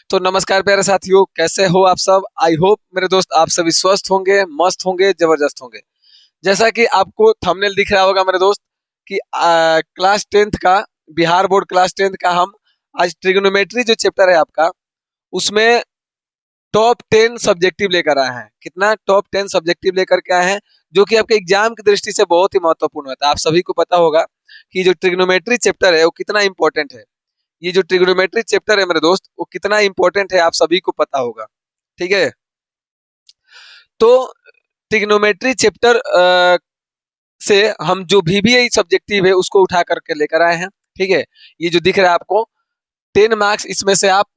तो नमस्कार प्यारे साथियों, कैसे हो आप सब। आई होप मेरे दोस्त आप सभी स्वस्थ होंगे, मस्त होंगे, जबरदस्त होंगे। जैसा कि आपको थंबनेल दिख रहा होगा मेरे दोस्त कि क्लास टेंथ का, बिहार बोर्ड क्लास टेंथ का हम आज ट्रिग्नोमेट्री जो चैप्टर है आपका, उसमें टॉप 10 सब्जेक्टिव लेकर आए हैं। कितना? टॉप 10 सब्जेक्टिव लेकर के आए हैं, जो कि आपके एग्जाम की दृष्टि से बहुत ही महत्वपूर्ण होता है। आप सभी को पता होगा कि जो ट्रिग्नोमेट्री चैप्टर है वो कितना इंपॉर्टेंट है। ये जो ट्रिग्नोमेट्री चैप्टर है मेरे दोस्त, वो कितना इंपॉर्टेंट है आप सभी को पता होगा। ठीक है, तो ट्रिग्नोमेट्री चैप्टर से हम जो VBA सब्जेक्टिव है उसको उठा करके लेकर आए हैं। ठीक है, ये जो दिख रहा है आपको 10 मार्क्स, इसमें से आप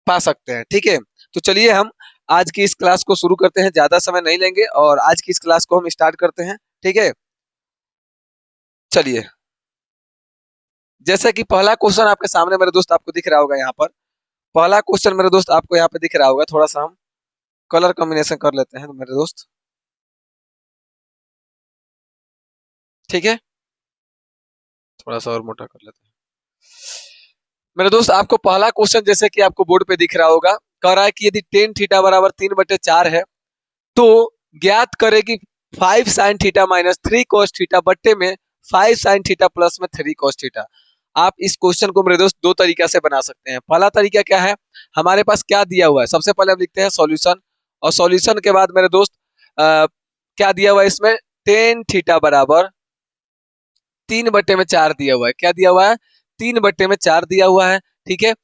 पा सकते हैं। ठीक है, तो चलिए हम आज की इस क्लास को शुरू करते हैं, ज्यादा समय नहीं लेंगे और आज की इस क्लास को हम स्टार्ट करते हैं। ठीक है, चलिए। जैसे कि पहला क्वेश्चन आपके सामने मेरे दोस्त आपको दिख रहा होगा यहाँ पर। पहला क्वेश्चन मेरे दोस्त आपको यहाँ पे दिख रहा होगा। थोड़ा सा हम कलर कॉम्बिनेशन कर लेते हैं मेरे दोस्त। ठीक है, थोड़ा सा और मोटा कर लेते हैं मेरे दोस्त। आपको पहला क्वेश्चन जैसे कि आपको बोर्ड पे दिख रहा होगा, कह रहा है कि यदि टेन थीटा बराबर 3/4 है तो ज्ञात करें कि 5 sine theta minus 3 cos theta बट्टे में 5 साइन थीटा प्लस में 3 cos थीटा। आप इस क्वेश्चन को मेरे दोस्त दो तरीका से बना सकते हैं। पहला तरीका क्या है, हमारे पास क्या दिया हुआ है, सबसे पहले हम लिखते हैं सॉल्यूशन, और सॉल्यूशन के बाद मेरे दोस्त क्या दिया हुआ है इसमें, टेन थीटा बराबर 3/4 दिया हुआ है। क्या दिया हुआ है? 3/4 दिया हुआ है। ठीक है,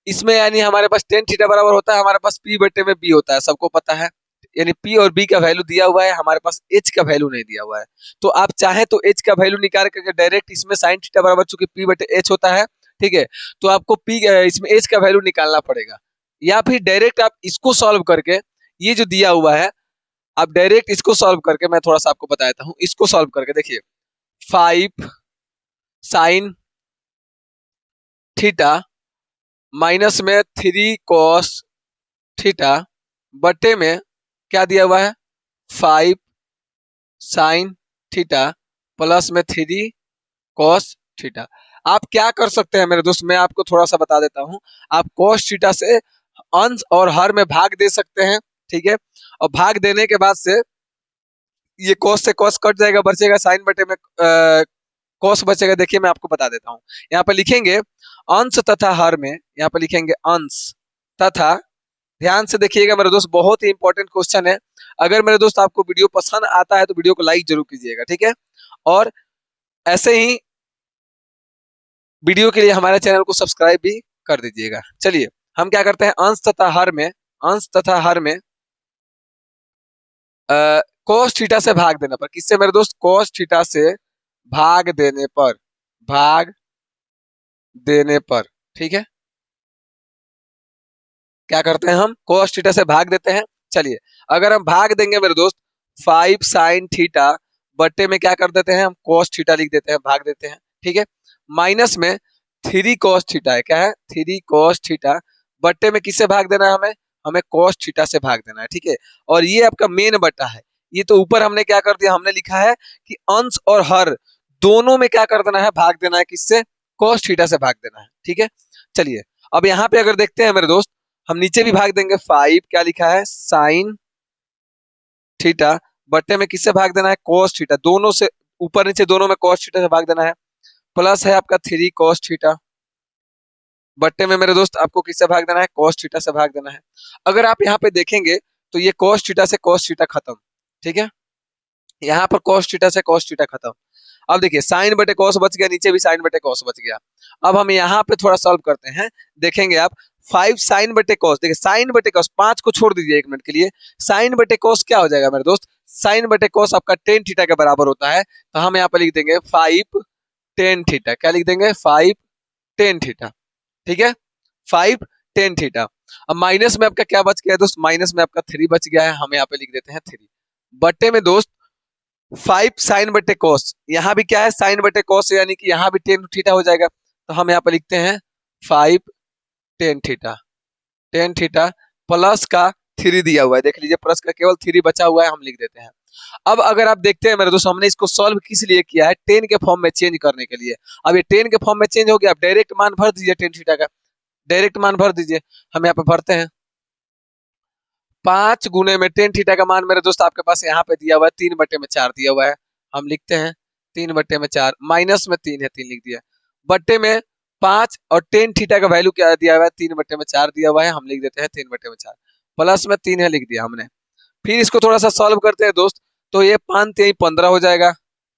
इसमें यानी हमारे पास टेन थीटा बराबर होता है, हमारे पास P/B होता है, सबको पता है। यानी P और B का वैल्यू दिया हुआ है, हमारे पास H का वैल्यू नहीं दिया हुआ है। तो आप चाहे तो H का वैल्यू निकाल करके डायरेक्ट इसमें साइन थीटा बराबर चूंकि P/H होता है, ठीक है, तो आपको इसमें H का वैल्यू निकालना पड़ेगा। या फिर डायरेक्ट आप इसको सॉल्व करके, ये जो दिया हुआ है, आप डायरेक्ट इसको सॉल्व करके, मैं थोड़ा सा आपको बता देता हूँ। इसको सॉल्व करके देखिए, 5 साइन थीटा माइनस में 3 cos थीटा बटे में क्या दिया हुआ है, 5 साइन थीटा प्लस में 3 cos थीटा। आप क्या कर सकते हैं मेरे दोस्त, मैं आपको थोड़ा सा बता देता हूं। आप cos थीटा से अंश और हर में भाग दे सकते हैं। ठीक है, और भाग देने के बाद से ये cos से cos कट जाएगा, बचेगा साइन बटे में cos बचेगा। देखिए मैं आपको बता देता हूँ, यहाँ पे लिखेंगे अंश तथा हर में, यहाँ पे लिखेंगे अंश तथा, ध्यान से देखिएगा मेरे दोस्त, बहुत ही इंपॉर्टेंट क्वेश्चन है। अगर मेरे दोस्त आपको वीडियो पसंद आता है तो वीडियो को लाइक जरूर कीजिएगा। ठीक है, और ऐसे ही वीडियो के लिए हमारे चैनल को सब्सक्राइब भी कर दीजिएगा। चलिए हम क्या करते हैं, अंश तथा हर में, अंश तथा हर में cos थीटा से भाग देने पर, किससे मेरे दोस्त, cos थीटा से भाग देने पर, भाग देने पर, ठीक है, क्या करते हैं हम, cos थीटा से भाग देते हैं। चलिए, अगर हम भाग देंगे मेरे दोस्त 5 साइन थीटा बट्टे में क्या कर देते हैं हम, cos थीटा लिख देते हैं, भाग देते हैं। ठीक है, माइनस में 3 cos थीटा है, क्या है, 3 cos थीटा बट्टे में किससे भाग देना है हमें, हमें cos थीटा से भाग देना है। ठीक है, और ये आपका मेन बट्टा है। ये तो ऊपर हमने क्या कर दिया, हमने लिखा है कि अंश और हर दोनों में क्या कर देना है, भाग देना है, किससे, cos थीटा से भाग देना है। ठीक है, चलिए अब यहाँ पे अगर देखते हैं मेरे दोस्त, हम नीचे भी भाग देंगे, 5 क्या लिखा है, साइन थीटा बट्टे में किससे भाग देना है, cos थीटा, दोनों से, ऊपर नीचे दोनों में cos थीटा से भाग देना है, प्लस है आपका 3 cos थीटा बट्टे में मेरे दोस्त आपको किससे भाग देना है, cos थीटा से भाग देना है। अगर आप यहाँ पे देखेंगे तो ये cos थीटा से cos थीटा खत्म। ठीक है, यहाँ पर cos थीटा से cos थीटा खत्म। अब देखिए साइन बटे cos बच गया, नीचे भी साइन बटे cos बच गया। अब हम यहाँ पे थोड़ा सॉल्व करते हैं, देखेंगे आप 5 साइन बटे cos, देखिए साइन बटे cos, 5 को छोड़ दीजिए 1 मिनट के लिए, साइन बटे cos क्या हो जाएगा मेरे दोस्त, साइन बटे cos आपका टेन थीटा के बराबर होता है। तो हम यहाँ पे लिख देंगे 5 टेन थीटा, क्या लिख देंगे, 5 टेन थीटा। ठीक है, 5 टेन थीटा। अब माइनस में आपका क्या बच गया है दोस्त, माइनस में आपका 3 बच गया है, हम यहाँ पे लिख देते हैं 3 बट्टे में दोस्त 5 साइन बटे कॉस, यहाँ भी क्या है, साइन बटे कॉस, यानी कि यहाँ भी टेन थीटा हो जाएगा। तो हम यहाँ पे लिखते हैं 5 tan theta, tan theta plus का 3 दिया हुआ है, देख लीजिए प्लस का केवल 3 बचा हुआ है, हम लिख देते हैं। अब अगर आप देखते हैं मेरे दोस्त, हमने इसको सॉल्व किस लिए किया है, टेन के फॉर्म में चेंज करने के लिए। अब ये टेन के फॉर्म में चेंज हो गया, आप डायरेक्ट मान भर दीजिए टेन थीटा का, डायरेक्ट मान भर दीजिए। हम यहाँ पे भरते हैं 5 गुने में टेन थीटा का मान मेरे दोस्त आपके पास यहाँ पे दिया हुआ है 3/4 दिया हुआ है। हम लिखते हैं 3/4, माइनस में 3 है 3 लिख दिया, बट्टे में 5 और टेन थीटा का वैल्यू क्या दिया हुआ है 3/4 दिया हुआ है, हम लिख देते हैं 3/4, प्लस में 3 है लिख दिया हमने। फिर इसको थोड़ा सा सॉल्व करते हैं दोस्त, तो ये 5×3 = 15 हो जाएगा,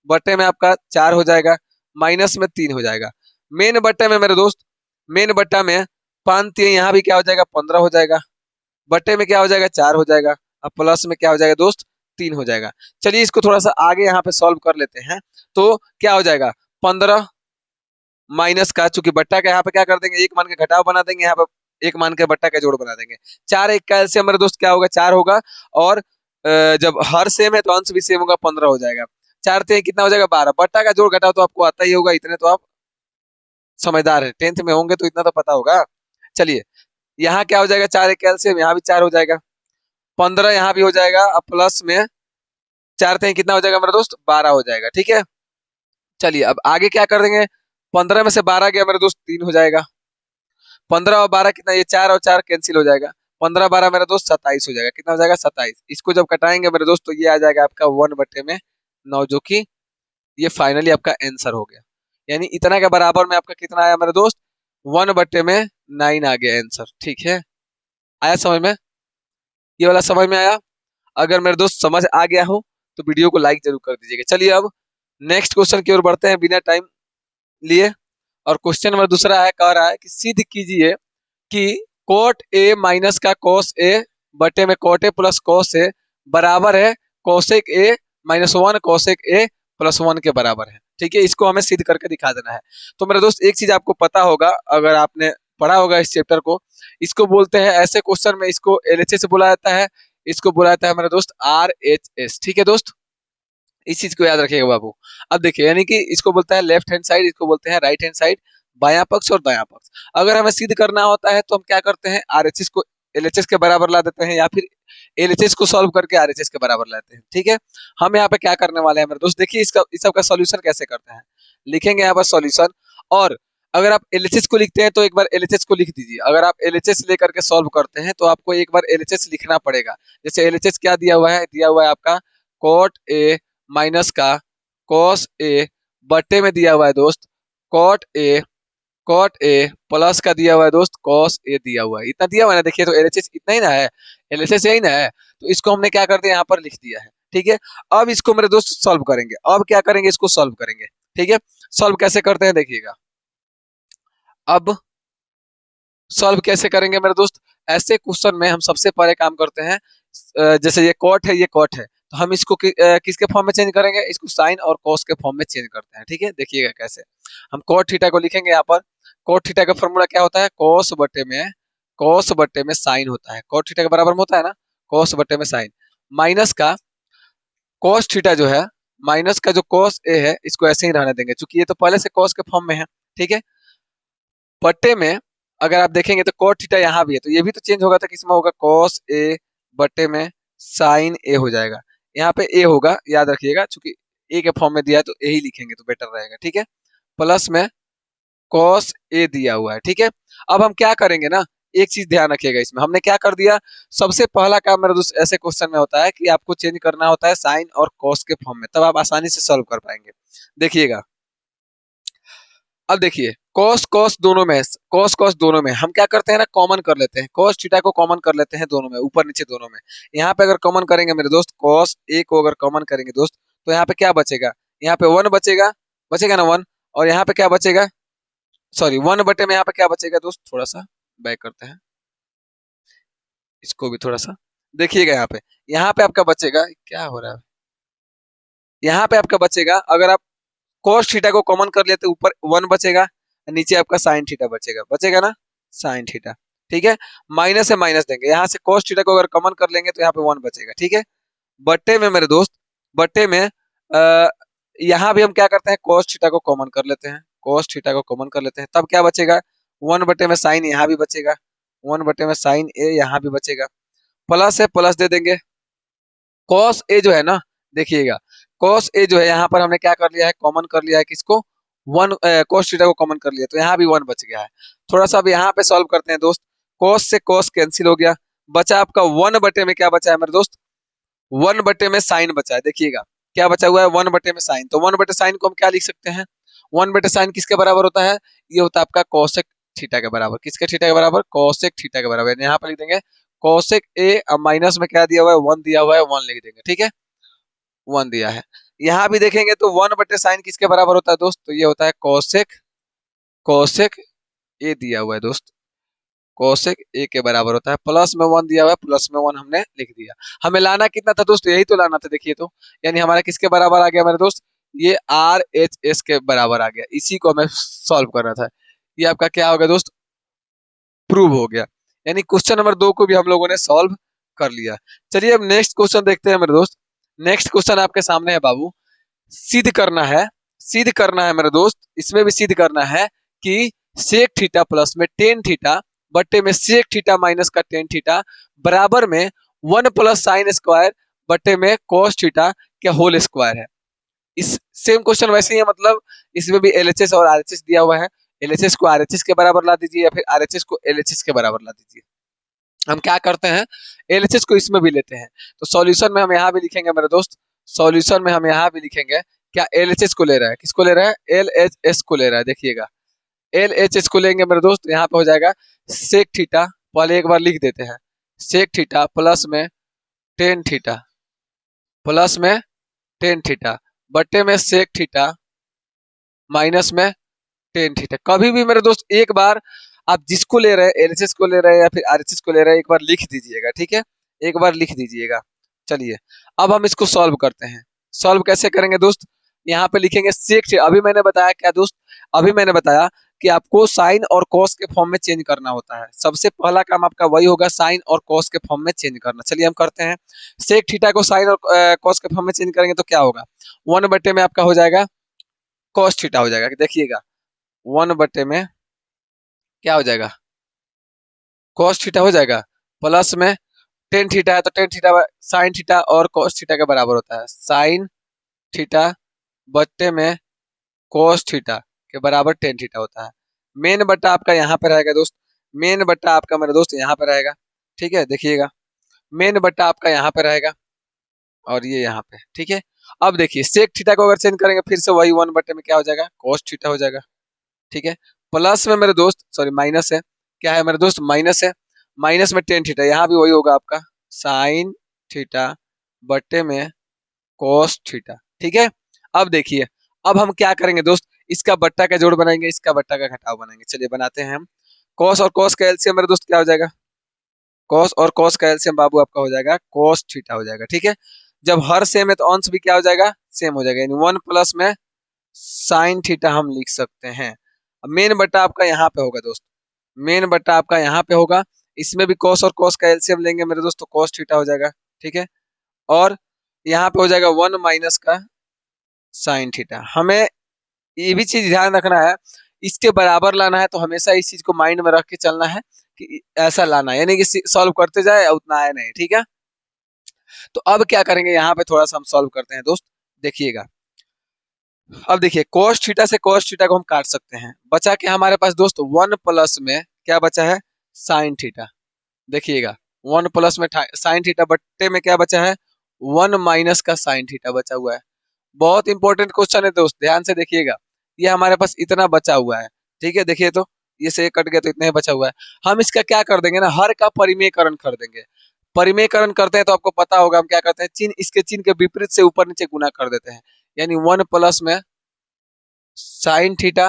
बट्टे में आपका 4 हो जाएगा, माइनस में 3 हो जाएगा। मेन बट्टे में मेरे दोस्त, मेन बट्टा में 5×3 यहाँ भी क्या हो जाएगा 15 हो जाएगा, बट्टे में क्या हो जाएगा 4 हो जाएगा, अब प्लस में क्या हो जाएगा दोस्त 3 हो जाएगा। चलिए इसको थोड़ा सा आगे यहाँ पे सॉल्व कर लेते हैं, तो क्या हो जाएगा 15 माइनस का, चूंकि बट्टा का यहाँ पे क्या कर देंगे एक मान के घटाव बना देंगे, यहाँ पे एक मान के बट्टा का जोड़ बना देंगे। 4 1 का एलसीएम मेरे दोस्त क्या होगा 4 होगा, और जब हर सेम है तो अंश भी सेम होगा 15 हो जाएगा। 4 3 कितना हो जाएगा 12, बट्टा का जोड़ घटाव तो आपको आता ही होगा, इतने तो आप समझदार है, 10th में होंगे तो इतना तो पता होगा। चलिए यहाँ क्या हो जाएगा 4 1 का एलसीएम, यहाँ भी 4 हो जाएगा, 15 यहाँ भी हो जाएगा, अब प्लस में 4 3 कितना हो जाएगा मेरे दोस्त 12 हो जाएगा। ठीक है, चलिए अब आगे क्या कर देंगे, 15 में से 12 गया मेरे दोस्त 3 हो जाएगा, 15 और 12 कितना, ये 4 और 4 कैंसिल हो जाएगा, 15 12 मेरे दोस्त 27 हो जाएगा, कितना हो जाएगा 27। इसको जब कटाएंगे मेरे दोस्त तो ये आ जाएगा आपका 1/9, जो कि ये फाइनली आपका आंसर हो गया। यानी इतना के बराबर में आपका कितना आया मेरे दोस्त 1/9 आ गया आंसर। ठीक है, आया समझ में, ये वाला समझ में आया? अगर मेरे दोस्त समझ आ गया हो तो वीडियो को लाइक जरूर कर दीजिएगा। चलिए अब नेक्स्ट क्वेश्चन की ओर बढ़ते हैं बिना टाइम लिए, और क्वेश्चन नंबर दूसरा है, कह रहा है कि सिद्ध कीजिए कि कोट ए माइनस का कोस ए बटे में कोट ए प्लस कोस ए बराबर है कोसेक ए -1 कोसेक ए +1 के बराबर है। ठीक है, इसको हमें सिद्ध करके दिखा देना है। तो मेरे दोस्त एक चीज आपको पता होगा, अगर आपने पढ़ा होगा इस चैप्टर को, इसको बोलते हैं ऐसे क्वेश्चन में इसको एलएचएस से बुलाया जाता है, इसको बुलाया जाता है मेरे दोस्त आरएचएस। ठीक है दोस्त, इस चीज को याद रखिएगा बाबू। अब देखिए, यानी कि इसको बोलता है लेफ्ट हैंड साइड, इसको बोलते हैं राइट हैंड साइड, बायां पक्ष और दायां पक्ष। अगर हमें सिद्ध करना होता है तो हम क्या करते हैं, आरएचएस को एलएचएस के बराबर ला देते हैं, या फिर एलएचएस को सॉल्व करके आरएचएस के बराबर लाते हैं। ठीक है, हम यहाँ पे क्या करने वाले हैं मेरे दोस्त, देखिए इसका इस सब का सॉल्यूशन कैसे करते हैं। लिखेंगे यहाँ पर सॉल्यूशन, और अगर आप एलएचएस को लिखते हैं तो एक बार एलएचएस को लिख दीजिए, अगर आप एलएचएस लेकर के सॉल्व करते हैं तो आपको एक बार एलएचएस लिखना पड़ेगा। जैसे एलएचएस क्या दिया हुआ है, दिया हुआ है आपका कोट ए माइनस का कॉस ए बट्टे में दिया हुआ है दोस्त कॉट ए प्लस का दिया हुआ है दोस्त कॉस ए दिया हुआ है, इतना दिया हुआ है ना। देखिए तो एलएचएस इतना ही ना है, एलएचएस यही ना है, तो इसको हमने क्या कर दिया यहाँ पर लिख दिया है। ठीक है, अब इसको मेरे दोस्त सॉल्व करेंगे, अब क्या करेंगे इसको सॉल्व करेंगे। ठीक है, सॉल्व कैसे करते हैं देखिएगा, अब सॉल्व कैसे करेंगे मेरे दोस्त, ऐसे क्वेश्चन में हम सबसे पहले काम करते हैं, जैसे ये कॉट है ये कॉट है, तो हम इसको किसके फॉर्म में चेंज करेंगे, इसको साइन और कॉस के फॉर्म में चेंज करते हैं। ठीक है, देखिएगा कैसे, हम कॉट थीटा को लिखेंगे यहाँ पर, कॉट थीटा का फॉर्मूला क्या होता है, कॉस बट्टे में साइन होता है, कॉट थीटा के बराबर में होता है ना, कॉस बट्टे में साइन, माइनस का कॉस थीटा जो है, माइनस का जो कॉस ए है इसको ऐसे ही रहने देंगे, क्योंकि ये तो पहले से कॉस के फॉर्म में है। ठीक है, बट्टे में अगर आप देखेंगे तो कॉट थीटा यहाँ भी है, तो ये भी तो चेंज होगा, तो किसमें होगा कॉस ए बट्टे में साइन ए हो जाएगा, यहाँ पे ए होगा याद रखिएगा, क्योंकि ए के फॉर्म में दिया है तो ए ही लिखेंगे तो बेटर रहेगा। ठीक है, प्लस में कॉस ए दिया हुआ है। ठीक है, अब हम क्या करेंगे ना, एक चीज ध्यान रखिएगा, इसमें हमने क्या कर दिया, सबसे पहला काम मेरे दोस्त ऐसे क्वेश्चन में होता है कि आपको चेंज करना होता है साइन और कॉस के फॉर्म में, तब आप आसानी से सॉल्व कर पाएंगे। देखिएगा, अब देखिए कॉस कॉस दोनों में हम क्या करते हैं ना, कॉमन कर लेते हैं, कॉस थीटा को कॉमन कर लेते हैं दोनों में, ऊपर नीचे दोनों में। यहाँ पे अगर कॉमन करेंगे मेरे दोस्त, कॉस ए को अगर कॉमन करेंगे दोस्त, तो यहाँ पे क्या बचेगा, यहाँ पे 1 बचेगा, बचेगा ना 1, और यहाँ पे क्या बचेगा, सॉरी 1 बटे में यहाँ पे क्या बचेगा दोस्त, थोड़ा सा बैक करते हैं इसको भी थोड़ा सा, देखिएगा यहाँ पे आपका बचेगा, क्या हो रहा है, यहाँ पे आपका बचेगा, अगर आप cos थीटा को कॉमन कर लेते ऊपर 1 बचेगा, नीचे आपका साइन थीटा बचेगा, बचेगा ना साइन थीटा। ठीक है, माइनस से माइनस देंगे, यहाँ से cos थीटा को अगर कॉमन कर लेंगे तो यहाँ पे 1 बचेगा। ठीक है, बट्टे में मेरे दोस्त, बट्टे में यहाँ भी हम क्या करते हैं, cos थीटा को कॉमन कर लेते हैं, cos थीटा को कॉमन कर लेते हैं, तब क्या बचेगा 1 बटे में साइन यहाँ भी बचेगा, 1 बटे में साइन ए यहाँ भी बचेगा, प्लस है प्लस दे देंगे, cos ए जो है ना, देखिएगा cos ए जो है यहाँ पर हमने क्या कर लिया है, कॉमन कर लिया है किसको, वन cos थीटा को कॉमन कर लिया तो यहाँ भी 1 बच गया है। थोड़ा सा अब यहाँ पे सॉल्व करते हैं दोस्त। cos से cos कैंसिल हो गया, बचा आपका 1 बटे में क्या बचा है मेरे दोस्त, 1 बटे में साइन बचा है। देखिएगा क्या बचा हुआ है, 1 बटे में साइन। तो 1 बटे साइन को हम क्या लिख सकते हैं, 1 बटे साइन किसके बराबर होता है, ये होता है आपका कोसेक थीटा के बराबर। किसके थीटा के बराबर, कोसेक थीटा के बराबर। यहाँ पर लिख देंगे कोसेक ए, अब माइनस में क्या दिया हुआ है, 1 दिया हुआ है, 1 लिख देंगे। ठीक है, 1 दिया है। यहाँ भी देखेंगे तो 1 बटे साइन किसके बराबर होता है दोस्त, तो ये होता है कोसेक, कोसेक ए दिया हुआ है दोस्त, कोसेक ए के बराबर होता है। प्लस में 1 दिया हुआ है, प्लस में 1 हमने लिख दिया। हमें लाना कितना था दोस्त, यही तो लाना था। देखिए तो यानी हमारा किसके बराबर आ गया मेरे दोस्त, ये आर एच एस के बराबर आ गया। इसी को हमें सॉल्व करना था। ये आपका क्या होगा दोस्त, प्रूव हो गया। यानी क्वेश्चन नंबर 2 को भी हम लोगों ने सॉल्व कर लिया। चलिए अब नेक्स्ट क्वेश्चन देखते हैं मेरे दोस्त। नेक्स्ट क्वेश्चन आपके सामने है बाबू, सिद्ध करना है, सिद्ध करना है मेरे दोस्त। इसमें भी सिद्ध करना है कि सेक थीटा प्लस में टेन थीटा बट्टे में सेक थीटा माइनस का टेन थीटा बराबर में 1 प्लस साइन स्क्वायर बट्टे में कॉस थीटा के होल स्क्वायर है। इस सेम क्वेश्चन वैसे ही है, मतलब इसमें भी एलएचएस और आरएचएस दिया हुआ है। एलएचएस को आरएचएस के बराबर ला दीजिए या फिर आरएचएस को एलएचएस के बराबर ला दीजिए। हम क्या करते हैं, एलएचएस को इसमें भी लेते हैं। तो सॉल्यूशन में हम यहाँ भी लिखेंगे मेरे दोस्त, सॉल्यूशन में हम यहाँ भी लिखेंगे क्या, एलएचएस को ले रहा है, किसको ले रहा है, एलएचएस को ले रहा है। देखिएगा एलएचएस को लेंगे मेरे दोस्त, यहाँ पे हो जाएगा सेक थीटा, पहले एक बार लिख देते हैं, सेक थीटा प्लस में टेन थीटा, प्लस में टेन थीटा बट्टे में सेक थीटा माइनस में टेन थीटा। कभी भी मेरे दोस्त एक बार आप जिसको ले रहे हैं, एलएचएस को ले रहे हैं या फिर आरएचएस को ले रहे हैं, एक बार लिख दीजिएगा। ठीक है, एक बार लिख दीजिएगा। चलिए अब हम इसको सॉल्व करते हैं। सॉल्व कैसे करेंगे दोस्त, यहाँ पे लिखेंगे सेक थीटा। अभी मैंने बताया क्या दोस्त, अभी मैंने बताया कि आपको साइन और कॉस के फॉर्म में चेंज करना होता है। सबसे पहला काम आपका वही होगा, साइन और कॉस के फॉर्म में चेंज करना। चलिए हम करते हैं। सेक थीटा को साइन और कॉस के फॉर्म में चेंज करेंगे तो क्या होगा, 1 बटे में आपका हो जाएगा कॉस थीटा हो जाएगा। देखिएगा 1 बटे में क्या हो जाएगा, कॉस थीटा हो जाएगा, प्लस में टेन थीटा है तो टेन थीटा साइन थीटा और कॉस थीटा के बराबर होता है। साइन थीटा बट्टे में कॉस थीटा के बराबर टेन थीटा होता है। मेन बट्टा आपका यहाँ पे रहेगा दोस्त, मेन बट्टा आपका मेरे दोस्त यहाँ पे रहेगा। ठीक है, देखिएगा मेन बट्टा आपका यहाँ पे रहेगा और ये यहाँ पे। ठीक है, अब देखिए सेक थीटा को अगर चेंज करेंगे फिर से वही 1 बट्टे में क्या हो जाएगा, कॉस थीटा हो जाएगा। ठीक है, प्लस में मेरे दोस्त, सॉरी माइनस है, क्या है मेरे दोस्त, माइनस है, माइनस में टेन थीटा, यहाँ भी वही होगा आपका साइन थीटा बट्टे में कॉस थीटा। ठीक है, अब देखिए अब हम क्या करेंगे दोस्त, इसका बट्टा का जोड़ बनाएंगे, इसका बट्टा का घटाव बनाएंगे। चलिए बनाते हैं हम। कॉस और कॉस का एलसीएम मेरे दोस्त क्या हो जाएगा, कॉस और कॉस का एलसीएम बाबू आपका हो जाएगा कॉस थीटा हो जाएगा। ठीक है, जब हर सेम है तो अंश भी क्या हो जाएगा, सेम हो जाएगा, यानी 1 प्लस में साइन थीटा हम लिख सकते हैं। मेन बट्टा आपका यहाँ पे होगा दोस्त, मेन बट्टा आपका यहाँ पे होगा। इसमें भी कॉस और कॉस का एलसीएम लेंगे मेरे दोस्त तो कॉस थीटा हो जाएगा। ठीक है, और यहाँ पे हो जाएगा 1 माइनस का साइन थीटा। हमें ये भी चीज ध्यान रखना है, इसके बराबर लाना है तो हमेशा इस चीज को माइंड में रख के चलना है कि ऐसा लाना है, यानी कि सॉल्व करते जाए उतना आए नहीं। ठीक है, तो अब क्या करेंगे, यहाँ पे थोड़ा सा हम सॉल्व करते हैं दोस्त। देखिएगा अब देखिए cos थीटा से cos थीटा को हम काट सकते हैं, बचा के हमारे पास दोस्त 1 प्लस में क्या बचा है, साइन थीटा। देखिएगा 1 प्लस में साइन थीटा बट्टे में क्या बचा है, 1 माइनस का साइन थीटा बचा हुआ है। बहुत इंपॉर्टेंट क्वेश्चन है दोस्त, ध्यान से देखिएगा। ये हमारे पास इतना बचा हुआ है। ठीक है, देखिए तो ये से कट गया तो इतना ही बचा हुआ है। हम इसका क्या कर देंगे ना, हर का परिमेयकरण कर देंगे। परिमेयकरण करते हैं तो आपको पता होगा हम क्या करते हैं, चिन्ह इसके चिन्ह के विपरीत से ऊपर नीचे गुना कर देते हैं। यानी 1 प्लस में साइन थीटा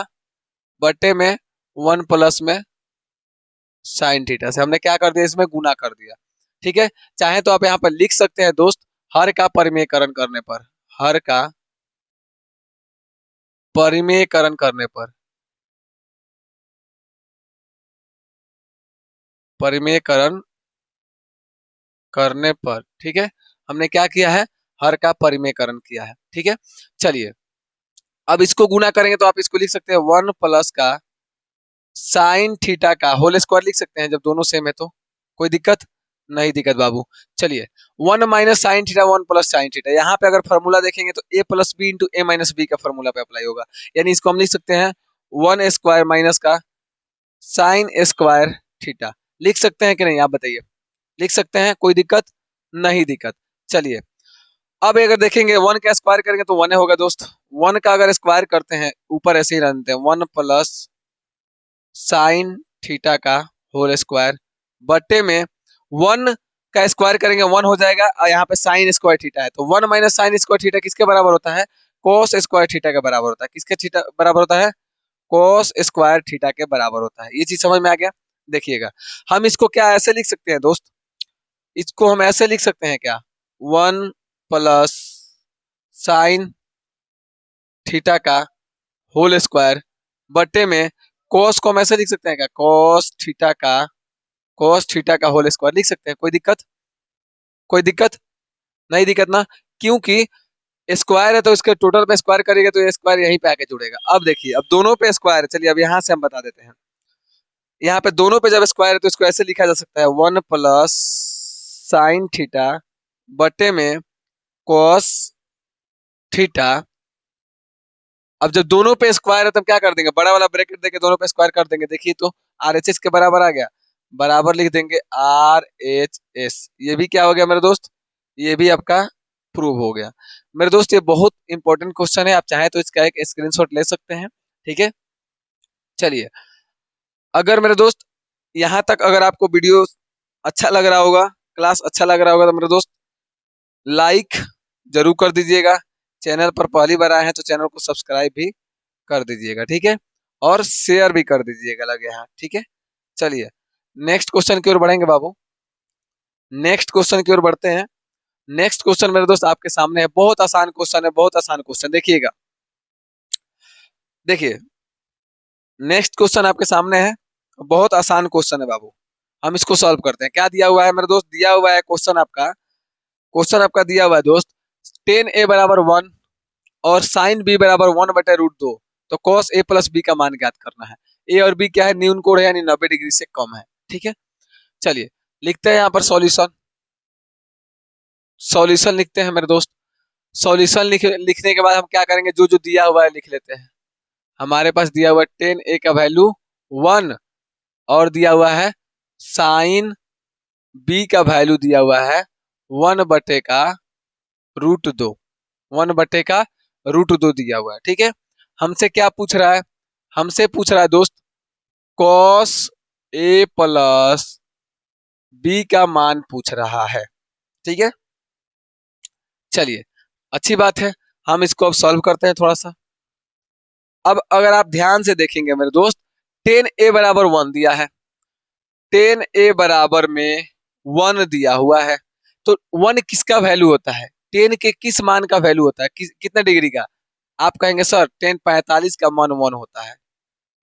बटे में 1 प्लस में साइन थीटा से हमने क्या कर दिया, इसमें गुना कर दिया। ठीक है, चाहे तो आप यहाँ पर लिख सकते हैं दोस्त, हर का परिमेयकरण करने पर, हर का परिमेयकरण करने पर, परिमेयकरण करने पर, ठीक है, हमने क्या किया है, हर का परिमेयकरण किया है। ठीक है, चलिए अब इसको गुना करेंगे तो आप इसको लिख सकते हैं 1 प्लस का साइन थीटा का होल स्क्वायर लिख सकते हैं, जब दोनों सेम है तो कोई दिक्कत नहीं दिक्कत बाबू। चलिए, 1 - sin थीटा 1 + sin थीटा, यहाँ पे अगर फॉर्मूला देखेंगे तो a+b इंटू a-b का फॉर्मूला पे अप्लाई होगा। यानी इसको हम लिख सकते हैं 1² माइनस का sin² थीटा। लिख सकते हैं कि नहीं, आप बताइए। लिख सकते हैं, कोई दिक्कत? नहीं दिक्कत। चलिए, अब अगर देखेंगे 1 का स्क्वायर करेंगे तो 1 होगा दोस्त। 1 का अगर स्क्वायर करते हैं, ऊपर ऐसे ही रखते हैं, 1 + sin थीटा का होल स्क्वायर बट्टे में 1 का स्क्वायर करेंगे 1 हो जाएगा, और यहाँ पे sin² थीटा है तो 1 - sin² थीटा किसके बराबर होता है? cos² थीटा के बराबर होता है। किसके थीटा बराबर होता है? cos² थीटा के बराबर होता है। ये चीज समझ में आ गया? देखिएगा, हम इसको क्या ऐसे लिख सकते हैं दोस्त? इसको हम ऐसे लिख सकते हैं क्या? 1 + sin थीटा का होल स्क्वायर बट्टे में cos को हम ऐसे लिख सकते हैं क्या? cos थीटा का होल स्क्वायर लिख सकते हैं। कोई दिक्कत? कोई दिक्कत? नहीं दिक्कत ना? क्योंकि स्क्वायर है तो इसके टोटल पे स्क्वायर करेंगे तो ये स्क्वायर यहीं पे आके जुड़ेगा। अब देखिए, अब दोनों पे स्क्वायर है। चलिए, अब यहाँ से हम बता देते हैं। यहाँ पे दोनों पे जब स्क्वायर है तो इसको ऐसे लिखा जा सकता है 1 + sin थीटा बटे में cos थीटा। अब जब दोनों पे स्क्वायर है तब क्या कर देंगे? बड़ा वाला ब्रैकेट देके दोनों पे स्क्वायर कर देंगे। देखिए तो RHS के बराबर आ गया, बराबर लिख देंगे RHS। ये भी क्या हो गया मेरे दोस्त? ये भी आपका प्रूव हो गया। मेरे दोस्त, ये बहुत इंपॉर्टेंट क्वेश्चन है, आप चाहें तो इसका एक स्क्रीनशॉट ले सकते हैं। ठीक है, चलिए, अगर मेरे दोस्त यहाँ तक अगर आपको वीडियो अच्छा लग रहा होगा, क्लास अच्छा लग रहा होगा, तो मेरे दोस्त लाइक जरूर कर दीजिएगा। चैनल पर पहली बार आए हैं तो चैनल को सब्सक्राइब भी कर दीजिएगा। ठीक है, और शेयर भी कर दीजिएगा लगे हाथ। ठीक है, चलिए नेक्स्ट क्वेश्चन की ओर बढ़ेंगे बाबू। नेक्स्ट क्वेश्चन की ओर बढ़ते हैं। नेक्स्ट क्वेश्चन मेरे दोस्त आपके सामने है, बहुत आसान क्वेश्चन है, बहुत आसान क्वेश्चन। देखिएगा, देखिए नेक्स्ट क्वेश्चन आपके सामने है, बहुत आसान क्वेश्चन है बाबू। हम इसको सॉल्व करते हैं। क्या दिया हुआ है मेरे दोस्त? दिया हुआ है क्वेश्चन आपका दिया हुआ है दोस्त, tan a बराबर 1 और sin b बराबर 1/√2, तो cos a + b का मान ज्ञात करना है। a और b क्या है? न्यून कोण है, यानी 90 डिग्री से कम है। ठीक है, चलिए लिखते हैं यहाँ पर सॉल्यूशन। सॉल्यूशन लिखते हैं मेरे दोस्त। सॉल्यूशन लिखने के बाद हम क्या करेंगे? जो जो दिया हुआ है लिख लेते हैं। हमारे पास दिया हुआ है tan a का वैल्यू 1 और दिया हुआ है sin b का वैल्यू दिया हुआ है 1/√2। 1/√2 दिया हुआ है। ठीक है, हमसे क्या पूछ रहा है? हमसे पूछ रहा है दोस्त cos a + b का मान पूछ रहा है। ठीक है, चलिए अच्छी बात है, हम इसको अब सॉल्व करते हैं थोड़ा सा। अब अगर आप ध्यान से देखेंगे मेरे दोस्त, tan a बराबर 1 दिया है, tan a बराबर में 1 दिया हुआ है, तो 1 किसका वैल्यू होता है? tan के किस मान का वैल्यू होता है? कितना डिग्री का? आप कहेंगे सर tan 45 का मान 1 होता है।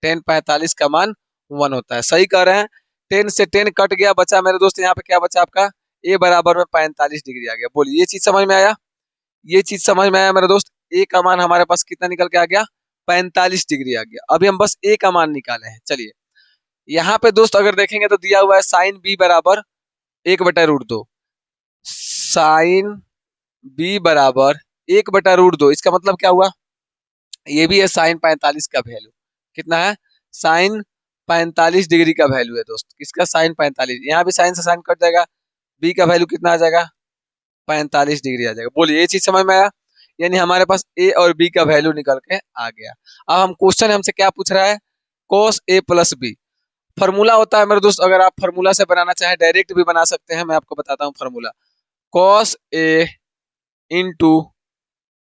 tan 45 का मान 1 होता है, सही कह रहे हैं। 10 से 10 कट गया, बचा मेरे दोस्त यहाँ पे क्या बचा आपका? a बराबर में 45 डिग्री आ गया। बोलिए, ये चीज समझ में आया? ये चीज समझ में आया मेरे दोस्त? a का मान हमारे पास कितना निकल के आ गया? 45 डिग्री आ गया। अभी हम बस a का मान निकाले हैं। चलिए, यहाँ पे दोस्त अगर देखेंगे तो दिया हुआ है sin b बराबर 1/√2। sin b बराबर 1/√2, इसका मतलब क्या हुआ? ये भी है sin 45 का वैल्यू। कितना है? sin 45 डिग्री का वैल्यू है दोस्त। किसका? sin 45। यहाँ भी sin से sin कट जाएगा, b का वैल्यू कितना आ जाएगा? 45 डिग्री आ जाएगा। बोलिए, ये चीज समझ में आया? यानी हमारे पास a और b का वैल्यू निकल के आ गया। अब हम क्वेश्चन हमसे क्या पूछ रहा है? cos a + b। फॉर्मूला होता है मेरे दोस्त, अगर आप फॉर्मूला से बनाना चाहें डायरेक्ट भी बना सकते हैं। मैं आपको बताता हूँ formula. cos a into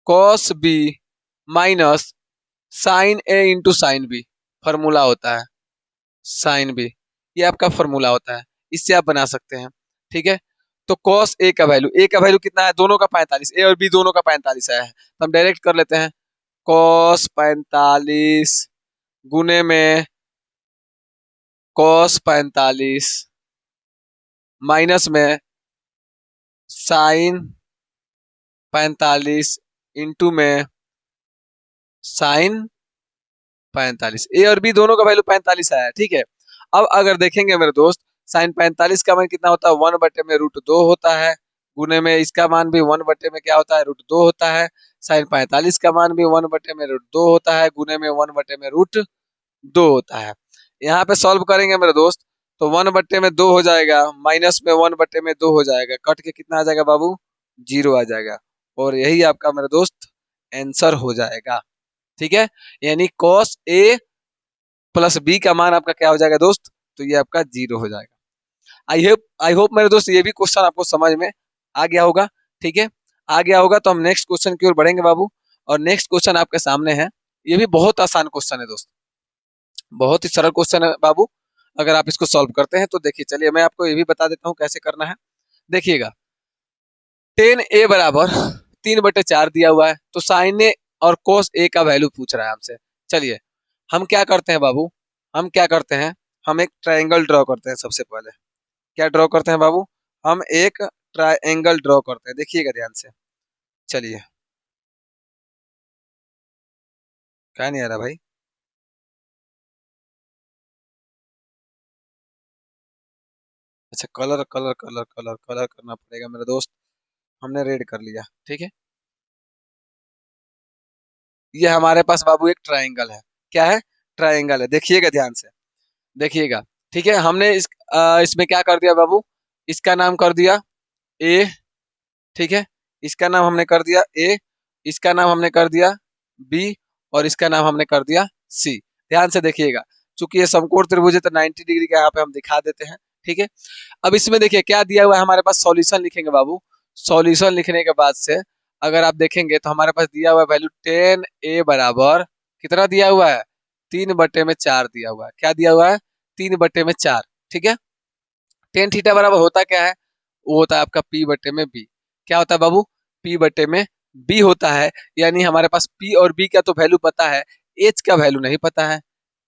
cos b minus sin a into sin b, formula होता है sin b। ये आपका फॉर्मूला होता है, इससे आप बना सकते हैं। ठीक है, तो cos a का वैल्यू, a का वैल्यू कितना है? दोनों का 45, a और b दोनों का 45 आया है, तो हम डायरेक्ट कर लेते हैं। cos 45 गुने में cos 45 माइनस में sin 45 इंटू में sin 45। ए और बी दोनों का वैल्यू 45 आया है। ठीक है, अब अगर देखेंगे मेरे दोस्त साइन 45 का मान कितना होता है, 1/√2 होता है। गुने में इसका मान भी 1 में क्या होता है, √2 होता है। साइन 45 का मान भी 1/√2 होता है, गुने में 1/√2 होता है। यहाँ पे सॉल्व करेंगे मेरे दोस्त, तो 1/2 हो जाएगा, माइनस में 1/2 हो जाएगा, कट के कितना आ जाएगा बाबू, 0 आ जाएगा। और यही आपका मेरे दोस्त आंसर हो जाएगा। ठीक है, यानी cos A प्लस B का मान आपका क्या हो जाएगा दोस्त, तो ये आपका 0 हो जाएगा। आई होप मेरे दोस्त ये भी क्वेश्चन आपको समझ में आ गया होगा। ठीक है, आ गया होगा तो हम नेक्स्ट क्वेश्चन की ओर बढ़ेंगे बाबू। और नेक्स्ट क्वेश्चन आपके सामने है, ये भी बहुत आसान क्वेश्चन है दोस्त, बहुत ही सरल क्वेश्चन है बाबू। अगर आप इसको सॉल्व करते हैं तो देखिए, चलिए मैं आपको ये भी बता देता हूँ कैसे करना है। देखिएगा, 10A बराबर 3/4 दिया हुआ है, तो साइन ए और कोस ए का वैल्यू पूछ रहा है हमसे। चलिए हम क्या करते हैं बाबू, हम क्या करते हैं, हम एक ट्रायंगल ड्रॉ करते हैं। सबसे पहले क्या ड्रॉ करते हैं बाबू, हम एक ट्रायंगल ड्रॉ करते हैं। देखिएगा ध्यान से, चलिए क्या नहीं आ रहा भाई, अच्छा colour colour colour colour colour करना पड़ेगा मेरे दोस्त। हमने रेड कर लिया, ठीक है। ये हमारे पास बाबू एक ट्रायंगल है, क्या है, ट्रायंगल है। देखिएगा ध्यान से, देखिएगा, ठीक है। हमने इसमें क्या कर दिया बाबू, इसका नाम कर दिया ए, ठीक है। इसका नाम हमने कर दिया ए, इसका नाम हमने कर दिया बी, और इसका नाम हमने कर दिया सी। ध्यान से देखिएगा, चूंकि ये समकोण त्रिभुज है तो 90 डिग्री का यहाँ पे हम दिखा देते हैं, ठीक है। अब इसमें देखिए क्या दिया हुआ है हमारे पास, सॉल्यूशन लिखेंगे बाबू। सॉल्यूशन लिखने के बाद से अगर आप देखेंगे तो हमारे पास दिया हुआ है वैल्यू 10A बराबर कितना दिया हुआ है, 3/4 दिया हुआ है। क्या दिया हुआ है, 3/4, ठीक है। टेन थीटा बराबर होता क्या है, वो होता है आपका P/B। क्या होता है बाबू, P/B होता है। यानी हमारे पास P और B का तो वैल्यू पता है, H का वैल्यू नहीं पता है,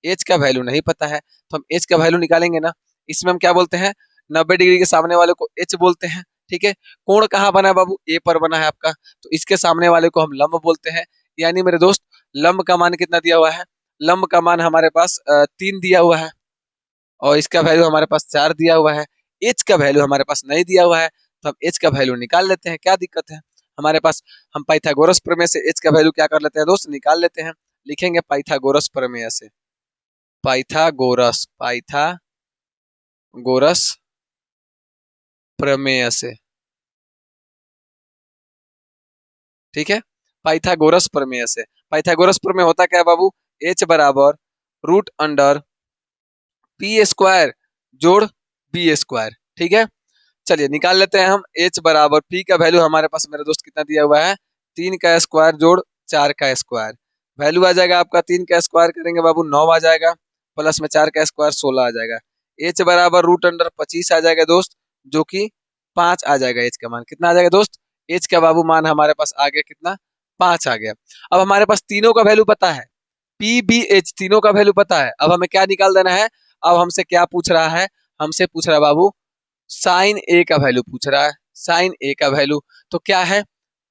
H का वैल्यू नहीं पता है, तो हम H का वैल्यू निकालेंगे ना। इसमें हम क्या बोलते हैं, 90 डिग्री के सामने वाले को H बोलते हैं, ठीक है। कोण कहाँ बना है बाबू, A पर बना है आपका, तो इसके सामने वाले को हम लंब बोलते हैं। यानी मेरे दोस्त लंब का मान कितना दिया हुआ है, लंब का मान हमारे पास 3 दिया हुआ है, और इसका वैल्यू हमारे पास 4 दिया हुआ है। एच का वैल्यू हमारे पास नहीं दिया हुआ है, तो हम एच का वैल्यू निकाल लेते हैं, क्या दिक्कत है हमारे पास। हम पाइथागोरस प्रमेय से एच का वैल्यू क्या कर लेते हैं दोस्त, निकाल लेते हैं। लिखेंगे पाइथागोरस प्रमेय से, पाइथागोरस पाइथागोरस प्रमेय से, ठीक है। पाइथागोरस प्रमेय से, पाइथागोरस प्रमेय होता क्या है बाबू, एच बराबर √अंडर P² जोड़ B², ठीक है। चलिए निकाल लेते हैं हम, H बराबर P का वैल्यू हमारे पास मेरे दोस्त कितना दिया हुआ है, 3 का स्क्वायर जोड़ 4 का स्क्वायर। वैल्यू आ जाएगा आपका 3 का स्क्वायर करेंगे बाबू 9 आ जाएगा, प्लस में 4 का स्क्वायर 16 आ जाएगा। H बराबर √25 आ जाएगा दोस्त, जो कि 5 आ जाएगा। H का मान कितना आ जाएगा दोस्त, H का बाबू मान हमारे पास आ गया कितना, 5 आ गया। अब हमारे पास तीनों का वैल्यू पता है, PBH तीनों का वैल्यू पता है। अब हमें क्या निकाल देना है, अब हमसे क्या पूछ रहा है, हमसे पूछ रहा है बाबू साइन ए का वैल्यू पूछ रहा है, साइन ए का वैल्यू। तो क्या है,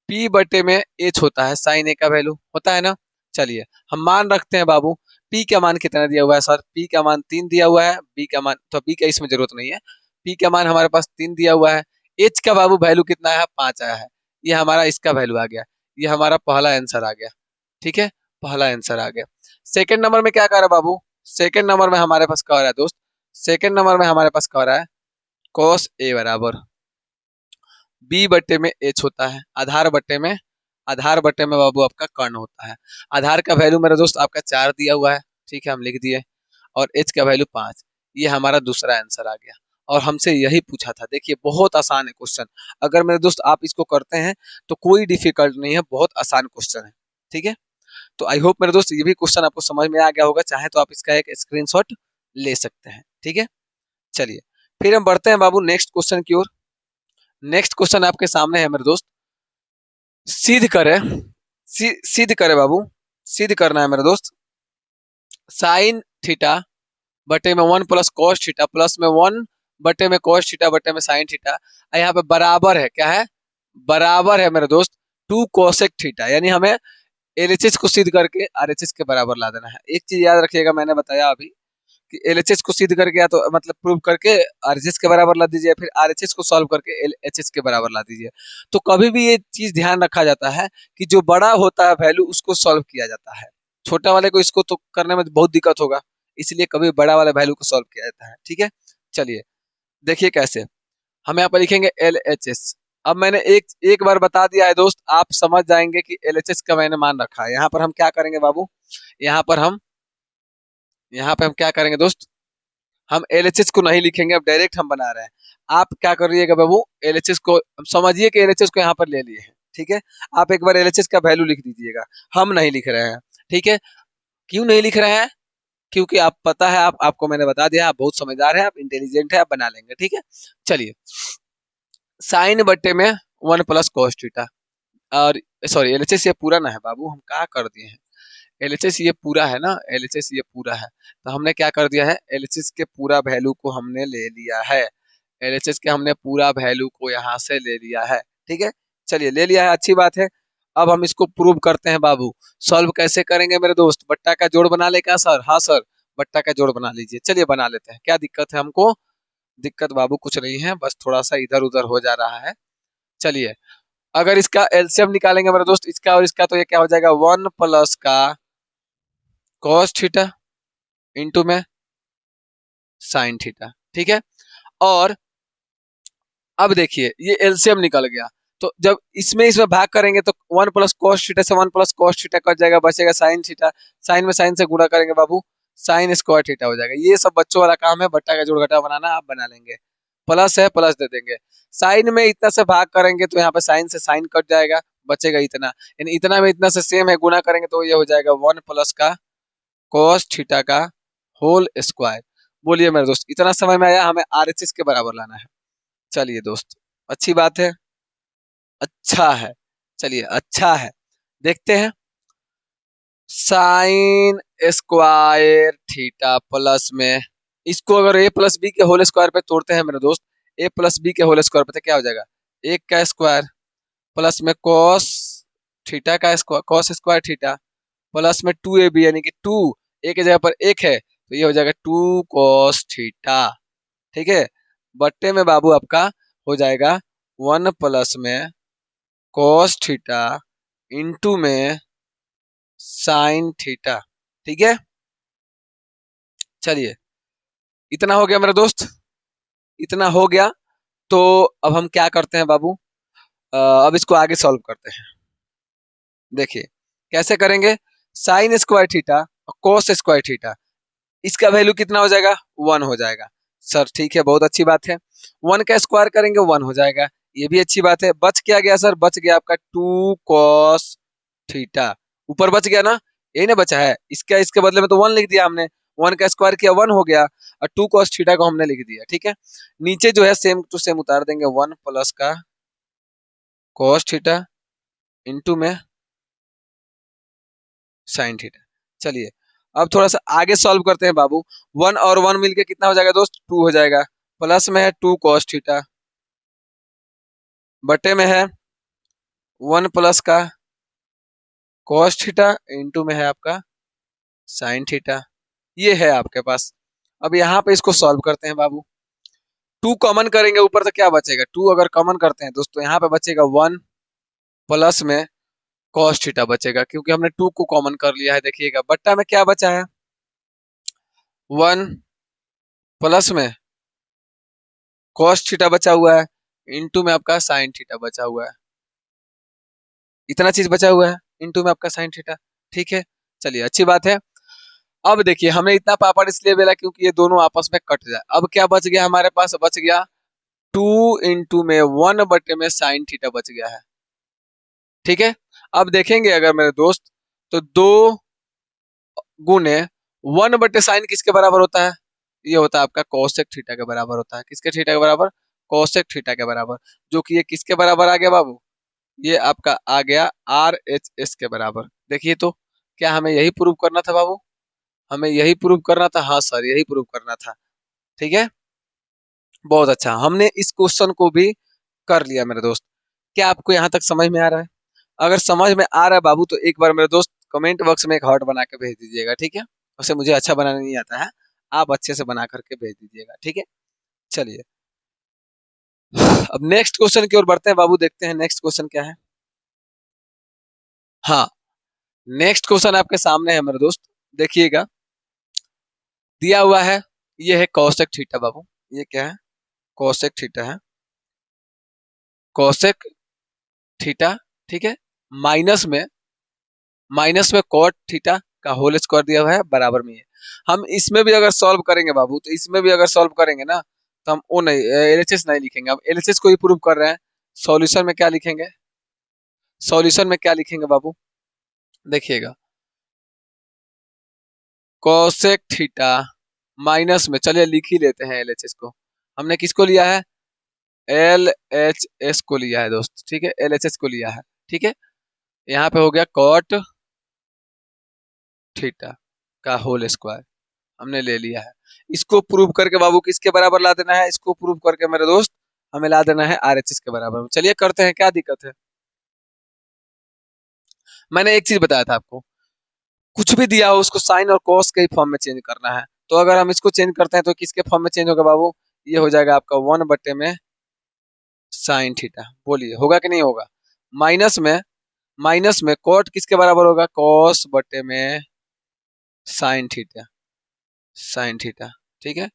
P/H होता है, साइन ए का वैल्यू होता है ना। चलिए हम मान रखते हैं बाबू, P का मान कितना दिया हुआ है सर, P का मान 3 दिया हुआ है, B का मान तो B का इसमें जरूरत नहीं है, P का मान हमारे पास 3 दिया हुआ है। H का बाबू वैल्यू कितना है, 5 आया है। ये हमारा इसका वैल्यू आ गया, ये हमारा पहला आंसर आ गया, ठीक है, पहला आंसर आ गया। सेकंड नंबर में क्या कर रहा है बाबू, सेकंड नंबर में हमारे पास क्या हो रहा है दोस्त, सेकंड नंबर में हमारे पास क्या हो रहा है, cos A बराबर B/H होता है, आधार बट्टे में बाबू आपका कर्ण होता है। आधार का वैल्यू मेरे दोस्त आपका 4 दिया हुआ है, ठीक है, हम लिख दिए, और H का वैल्यू 5। ये हमारा दूसरा आंसर आ गया, और हमसे यही पूछा था। देखिए बहुत आसान है क्वेश्चन, अगर मेरे दोस्त आप इसको करते हैं तो कोई डिफिकल्ट नहीं है, बहुत आसान क्वेश्चन है, ठीक है। तो आई होप मेरे दोस्त ये भी क्वेश्चन आपको समझ में आ गया होगा, चाहे तो आप इसका एक स्क्रीनशॉट ले सकते हैं, ठीक है। चलिए फिर हम बढ़ते हैं बाबू नेक्स्ट क्वेश्चन की ओर। नेक्स्ट क्वेश्चन आपके सामने है मेरे दोस्त, सिद्ध करें, सिद्ध करें बाबू, सिद्ध करना है मेरे दोस्त, साइन थीटा बटे में 1 प्लस कॉस थीटा प्लस में 1 बटे में कॉस थीटा बटे में साइन थीटा, यहाँ पे बराबर है, क्या है, बराबर है मेरे दोस्त 2 कोसेक थीटा। यानी हमें एलएचएस को सिद्ध करके आरएचएस के बराबर ला देना है। एक चीज याद रखिएगा, मैंने बताया अभी कि एलएचएस को सिद्ध करके या तो मतलब प्रूव करके आरएचएस के बराबर ला दीजिए, फिर आरएचएस को सॉल्व करके एलएचएस के बराबर ला दीजिए। तो कभी भी ये चीज ध्यान रखा जाता है कि जो बड़ा होता है वैल्यू उसको सॉल्व किया जाता है, छोटा वाले को इसको तो करने में बहुत दिक्कत होगा, इसलिए कभी बड़ा वाला वैल्यू को सॉल्व किया जाता है। ठीक है, चलिए देखिए कैसे। हम यहाँ पर लिखेंगे एलएचएस। अब मैंने एक एक बार बता दिया है दोस्त, आप समझ जाएंगे कि एलएचएस का मैंने मान रखा है। यहाँ पर हम क्या करेंगे बाबू, यहाँ पे हम क्या करेंगे दोस्त, हम एलएचएस को नहीं लिखेंगे, अब डायरेक्ट हम बना रहे हैं। आप क्या करिएगा बाबू, एलएचएस को समझिए कि एलएचएस को यहाँ पर ले लिए हैं। ठीक है, आप एक बार एलएचएस का वैल्यू लिख दीजिएगा, हम नहीं लिख रहे हैं। ठीक है, क्यों नहीं लिख रहे हैं, क्योंकि आप पता है, आपको मैंने बता दिया, आप बहुत समझदार हैं, आप इंटेलिजेंट है, आप बना लेंगे। ठीक है, चलिए साइन बट्टे में 1 प्लस कॉस थीटा, और सॉरी एलएचएस ये पूरा ना है बाबू, हम क्या कर दिए हैं, एलएचएस ये पूरा है ना, एलएचएस ये पूरा है, तो हमने क्या कर दिया है, एलएचएस के पूरा वैल्यू को हमने ले लिया है, एलएचएस के हमने पूरा वैल्यू को यहाँ से ले लिया है। ठीक है, चलिए ले लिया है, अच्छी बात है। अब हम इसको प्रूव करते हैं बाबू। सॉल्व कैसे करेंगे मेरे दोस्त, बट्टा का जोड़ बना ले क्या सर, हाँ सर बट्टा का जोड़ बना लीजिए। चलिए बना लेते हैं, क्या दिक्कत है हमको, दिक्कत बाबू कुछ नहीं है, बस थोड़ा सा इधर उधर हो जा रहा है। चलिए अगर इसका एलसीएम निकालेंगे मेरे दोस्त, इसका और इसका, तो ये क्या हो जाएगा, 1 प्लस का कॉस थीटा इंटू में साइन थीटा। ठीक है, और अब देखिए ये एलसीएम निकल गया, तो जब इसमें भाग करेंगे तो 1 प्लस कॉस थीटा से 1 प्लस कॉस थीटा कट जाएगा, बचेगा साइन थीटा, साइन में साइन से गुणा करेंगे बाबू, साइन स्क्वायर थीटा हो जाएगा। ये सब बच्चों वाला काम है, बट्टा का जोड़ घटा बनाना, आप बना लेंगे। प्लस है प्लस दे देंगे, साइन में इतना से भाग करेंगे तो यहाँ पे साइन से साइन कट जाएगा, बचेगा इतना, यानी इतना में इतना से सेम है, गुणा करेंगे तो ये हो जाएगा 1 प्लस का कॉस थीटा का होल स्क्वायर। बोलिए मेरे दोस्त, इतना समझ में आया, हमें आरएचएस के बराबर लाना है। चलिए दोस्त अच्छी बात है, अच्छा है, चलिए अच्छा है, देखते हैं। साइन स्क्वायर थीटा प्लस में, इसको अगर ए प्लस बी के होल स्क्वायर पे तोड़ते हैं मेरे दोस्त, ए प्लस बी के होल स्क्वायर पे तो क्या हो जाएगा, एक का स्क्वायर प्लस में कॉस थीटा का square, cos square theta plus में 2ab, यानी कि 2 ए की जगह पर एक है तो ये हो जाएगा 2 कॉस थीटा। ठीक है, बट्टे में बाबू आपका हो जाएगा 1 प्लस में कॉस थीटा इंटू में साइन थीटा। ठीक है, चलिए इतना हो गया मेरे दोस्त, इतना हो गया, तो अब हम क्या करते हैं बाबू, अब इसको आगे सॉल्व करते हैं। देखिए कैसे करेंगे, साइन स्क्वायर थीटा और कॉस स्क्वायर थीटा, इसका वैल्यू कितना हो जाएगा, 1 हो जाएगा। सर ठीक है, बहुत अच्छी बात है, 1 का स्क्वायर करेंगे 1 हो जाएगा, ये भी अच्छी बात है। बच क्या गया सर, बच गया आपका 2 कॉस थीटा, ऊपर बच गया ना, यही ना बचा है, इसका इसके बदले में तो 1 लिख दिया हमने, 1 का स्क्वायर किया 1 हो गया, और 2 कॉस थीटा को हमने लिख दिया। ठीक है, नीचे जो है सेम टू सेम उतार देंगे, 1 प्लस का कॉस थीटा इंटू में साइन थीटा। चलिए अब थोड़ा सा आगे सॉल्व करते हैं बाबू, 1 और 1 मिलके कितना हो जाएगा दोस्त, 2 हो जाएगा, प्लस में है 2 कॉस थीटा, बटे में है 1 प्लस का कॉस थीटा इंटू में है आपका साइन थीटा, ये है आपके पास। अब यहाँ पे इसको सॉल्व करते हैं बाबू, 2 कॉमन करेंगे ऊपर तो क्या बचेगा, 2 अगर कॉमन करते हैं दोस्तों यहाँ पे बचेगा 1 प्लस में कॉस थीटा बचेगा, क्योंकि हमने 2 को कॉमन कर लिया है। देखिएगा बट्टा में क्या बचा है, 1 प्लस में कॉस थीटा बचा हुआ है इंटू में आपका साइन थीटा बचा हुआ है, इतना चीज बचा हुआ है इंटू में आपका साइन थीटा। ठीक है, चलिए अच्छी बात है। अब देखिए हमें इतना पापड़ इसलिए बेला क्योंकि ये दोनों आपस में कट जाए। अब क्या बच गया हमारे पास, बच गया 2 इंटू में 1 बटे में साइन थीटा बच गया है। ठीक है, अब देखेंगे अगर मेरे दोस्त, तो 2 गुने 1 बटे साइन किसके बराबर होता है, ये होता है आपका कोसेक थीटा के बराबर होता है। किसके थीटा के बराबर, कोसेक थीटा के बराबर, जो कि ये किसके बराबर आ गया बाबू, ये आपका आ गया RHS के बराबर। देखिए तो क्या हमें यही प्रूव करना था बाबू, हमें यही प्रूव करना था, हाँ सर यही प्रूव करना था। ठीक है, बहुत अच्छा, हमने इस क्वेश्चन को भी कर लिया मेरे दोस्त। क्या आपको यहाँ तक समझ में आ रहा है, अगर समझ में आ रहा है बाबू तो एक बार मेरे दोस्त कमेंट बॉक्स में एक हार्ट बना के भेज दीजिएगा। ठीक है, उसे मुझे अच्छा बनाना नहीं आता है, आप अच्छे से बना करके भेज दीजिएगा, ठीक है। चलिए अब नेक्स्ट क्वेश्चन की ओर बढ़ते हैं बाबू, देखते हैं नेक्स्ट क्वेश्चन क्या है। हाँ, नेक्स्ट क्वेश्चन आपके सामने है मेरे दोस्त, देखिएगा। दिया हुआ है, ये है कॉसेक थीटा बाबू। ये क्या है? कॉसेक थीटा है, कॉसेक थीटा, ठीक है। माइनस में कॉट थीटा का होल स्क्वायर दिया हुआ है, बराबर में है। हम इसमें भी अगर सॉल्व करेंगे बाबू, तो इसमें भी अगर सॉल्व करेंगे ना, तो हम वो नहीं, एलएचएस नहीं लिखेंगे, हम एलएचएस को ही प्रूव कर रहे हैं। सॉल्यूशन में क्या लिखेंगे? सॉल्यूशन में क्या लिखेंगे बाबू, देखिएगा। कॉसेक थीटा माइनस में, चलिए लिख ही लेते हैं एलएचएस को। हमने किसको लिया है? एल एच एस को लिया है दोस्त, ठीक है, एल एच एस को लिया है, ठीक है। यहाँ पे हो गया कॉट थीटा का होल स्क्वायर, हमने ले लिया है। इसको प्रूव करके बाबू किसके बराबर ला देना है? इसको प्रूव करके मेरे दोस्त हमें ला देना है आरएचएस के बराबर। चलिए करते हैं, क्या दिक्कत है। मैंने एक चीज बताया था आपको, कुछ भी दिया हो उसको साइन और कॉस के फॉर्म में चेंज करना है। तो अगर हम इसको चेंज करते हैं तो किसके फॉर्म में चेंज होगा बाबू? ये हो जाएगा आपका 1 में साइन थीटा। बोलिए होगा कि नहीं होगा? माइनस में कॉट किसके बराबर होगा? कॉस बटे में साइन थीटा, ठीक है,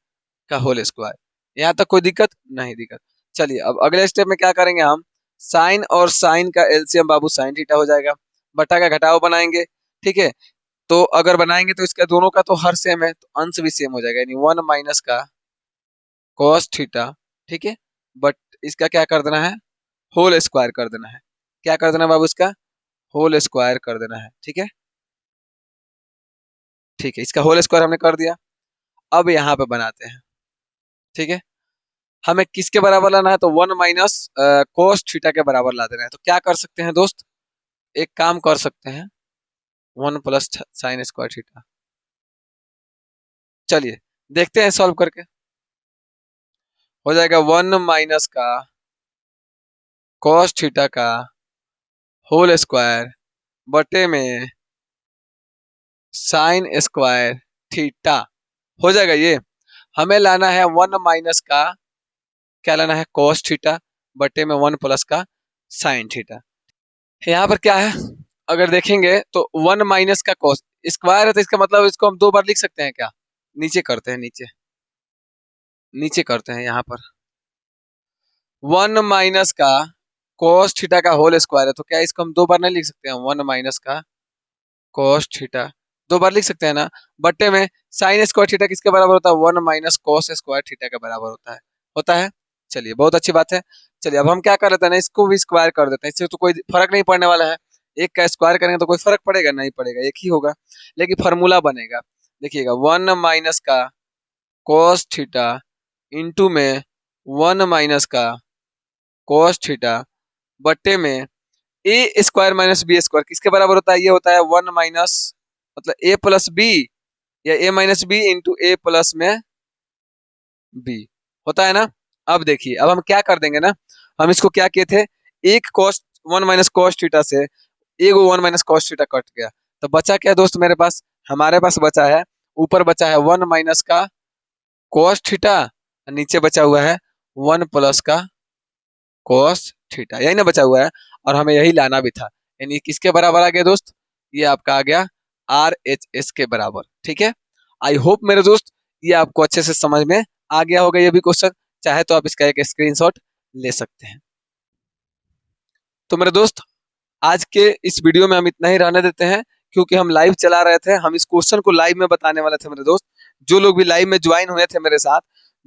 का होल स्क्वायर। यहाँ तक कोई दिक्कत नहीं? दिक्कत। चलिए अब अगले स्टेप में क्या करेंगे हम, साइन और साइन का एलसीएम बाबू साइन थीटा हो जाएगा, बटा का घटाव बनाएंगे, ठीक है। तो अगर बनाएंगे तो इसका दोनों का तो हर सेम है, तो अंश भी सेम हो जाएगा, यानी 1 का कॉस थीटा, ठीक है। बट इसका क्या कर देना है? होल स्क्वायर कर देना है। क्या कर देना है बाबू? इसका होल स्क्वायर कर देना है, ठीक है। ठीक है, इसका होल स्क्वायर हमने कर दिया। अब यहाँ पे बनाते हैं, ठीक है। हमें किसके बराबर लाना है? तो 1 कोस थीटा के बराबर ला देना है। तो क्या कर सकते हैं दोस्त, एक काम कर सकते हैं, 1 + sin² थीटा। चलिए देखते हैं सॉल्व करके। हो जाएगा 1 - का कॉस थीटा का होल स्क्वायर बटे में sin² थीटा हो जाएगा। ये हमें लाना है 1 का, क्या लाना है? कॉस थीटा बटे में 1 का साइन थीटा। यहाँ पर क्या है, अगर देखेंगे तो 1 का कॉस स्क्वायर है, तो इसका मतलब इसको हम 2 बार लिख सकते हैं क्या? नीचे करते हैं, नीचे करते हैं। यहाँ पर 1 का कॉस थीटा का होल स्क्वायर है, तो क्या इसको हम 2 बार नहीं लिख सकते हैं? 1 का कॉस थीटा 2 बार लिख सकते हैं ना, बट्टे में साइन स्क्वायर थीटा किसके बराबर होता है? 1 - कॉस स्क्वायर थीटा के बराबर होता है। चलिए बहुत अच्छी बात है। चलिए अब हम क्या कर लेते हैं ना, इसको भी स्क्वायर कर देते हैं, इससे तो कोई फर्क नहीं पड़ने वाला है। एक का स्क्वायर करेंगे तो कोई फर्क पड़ेगा? नहीं पड़ेगा, एक ही होगा, लेकिन फॉर्मूला बनेगा। देखिएगा 1 - का कॉस थीटा इंटू में 1 - का कॉस थीटा बट्टे में ए स्क्वायर माइनस बी स्क्वायर किसके बराबर होता है? ये होता है 1 माइनस, मतलब ए प्लस बी, या ए माइनस बी इंटू ए प्लस में बी, होता है ना। अब देखिए, अब हम क्या कर देंगे ना, हम इसको क्या किए थे, एक कॉस 1 - कॉस थीटा से एक 1 - कॉस थीटा कट गया, तो बचा क्या दोस्त मेरे पास? हमारे पास बचा है, ऊपर बचा है 1 - का कॉस थीटा, नीचे बचा हुआ है 1 का कॉस थीटा, यही ना बचा हुआ है। और हमें यही लाना भी था, यानी किसके बराबर आ गया दोस्त? ये आपका आ गया आर एच एस के बराबर, ठीक है। आई होप मेरे दोस्त ये आपको अच्छे से समझ में आ गया होगा ये भी क्वेश्चन। चाहे तो आप इसका एक स्क्रीनशॉट ले सकते हैं। तो मेरे दोस्त आज के इस वीडियो में हम इतना ही रहने देते हैं, क्योंकि हम लाइव चला रहे थे, हम इस क्वेश्चन को लाइव में बताने वाले थे मेरे दोस्त। जो लोग भी लाइव में ज्वाइन हुए थे मेरे साथ,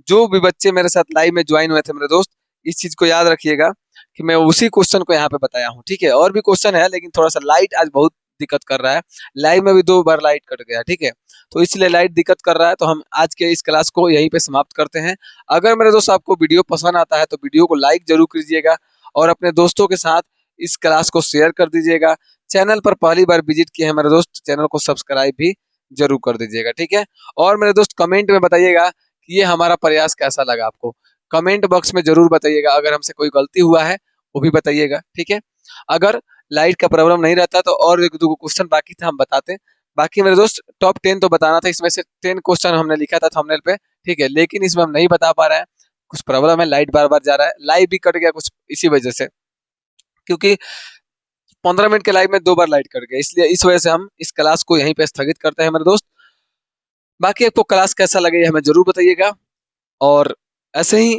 जो भी बच्चे मेरे साथ लाइव में ज्वाइन हुए थे मेरे दोस्त, इस चीज को याद रखिएगा कि मैं उसी क्वेश्चन को यहाँ पे बताया हूँ, ठीक है। और भी क्वेश्चन है, लेकिन थोड़ा सा लाइट आज बहुत दिक्कत कर रहा है, लाइव में भी 2 बार लाइट कट गया, ठीक है। तो इसलिए लाइट दिक्कत कर रहा है, तो हम आज के इस क्लास को यहीं पे समाप्त करते हैं। अगर मेरे दोस्त आपको वीडियो पसंद आता है तो वीडियो को लाइक जरूर कीजिएगा, और अपने दोस्तों के साथ इस क्लास को शेयर कर दीजिएगा। चैनल पर पहली बार विजिट किए हैं मेरे दोस्त, चैनल को सब्सक्राइब भी जरूर कर दीजिएगा, ठीक है। और मेरे दोस्त कमेंट में बताइएगा कि ये हमारा प्रयास कैसा लगा आपको, कमेंट बॉक्स में जरूर बताइएगा। अगर हमसे कोई गलती हुआ है वो भी बताइएगा, ठीक है। अगर लाइट का प्रॉब्लम नहीं रहता तो और 1-2 क्वेश्चन बाकी था, हम बताते, बाकी मेरे दोस्त टॉप 10 तो बताना था, इसमें से 10 क्वेश्चन हमने लिखा था थंबनेल पे, ठीक है, लेकिन इसमें हम नहीं बता पा रहे हैं, कुछ प्रॉब्लम है, लाइट बार बार जा रहा है, लाइव भी कट गया कुछ इसी वजह से, क्योंकि 15 मिनट के लाइव में 2 बार लाइट कट गया, इसलिए इस वजह से हम इस क्लास को यहीं पे स्थगित करते हैं मेरे दोस्त। बाकी आपको क्लास कैसा लगे ये हमें जरूर बताइएगा, और ऐसे ही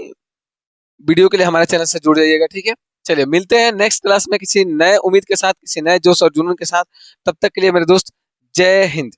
वीडियो के लिए हमारे चैनल से जुड़ जाइएगा, ठीक है। चलिए मिलते हैं नेक्स्ट क्लास में किसी नए उम्मीद के साथ, किसी नए जोश और जुनून के साथ। तब तक के लिए मेरे दोस्त, जय हिंद।